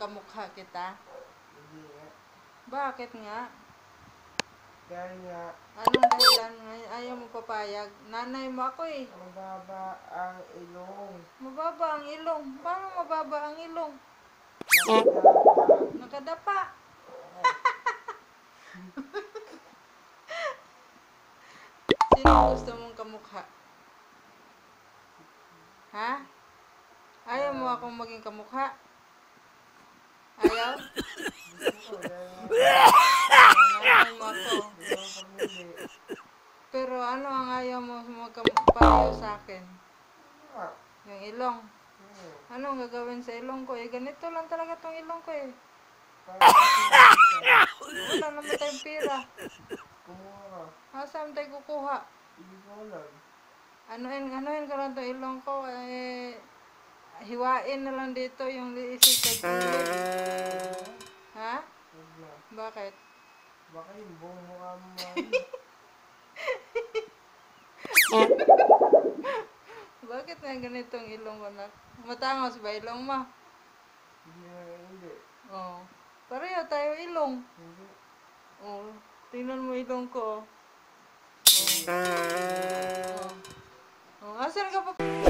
kamukha kita? Hindi nga. Bakit nga? Dahil nga, Anong dahilan nga? Ayaw mo papayag? Nanay mo ako eh. mababa ang ilong. Mababa ang ilong. Paano mababa ang ilong? Nakadapa. Nakadapa. Sino gusto mong kamukha? Ha? Ayaw mo akong maging kamukha? Ayaw? Gusto ko dahil Nanay mo ako. hindi ako pamili. Pero ano ang ayaw mo magkapareho sa akin? Ah, Yung ilong. hmm. Anong gagawin sa ilong ko? Eh, ganito lang talaga tong ilong ko eh. Parang kasi Wala naman tayong pira. kumuha ka. Saan tayo kukuha? Hindi ko alam. Anuhin ko lang tong ilong ko. Eh, hiwain na lang dito yung liisip sa gilid. Ha? Huwag na. Bakit? Baka yung buong mukha mo Bakit nga ganitong ilong ko na? Matangos ba ilong mo? Hindi. Oo. Pareho tayo ilong. Hindi. Oo. Tingnan mo ilong ko. Hindi. Oo. Asan ka pa?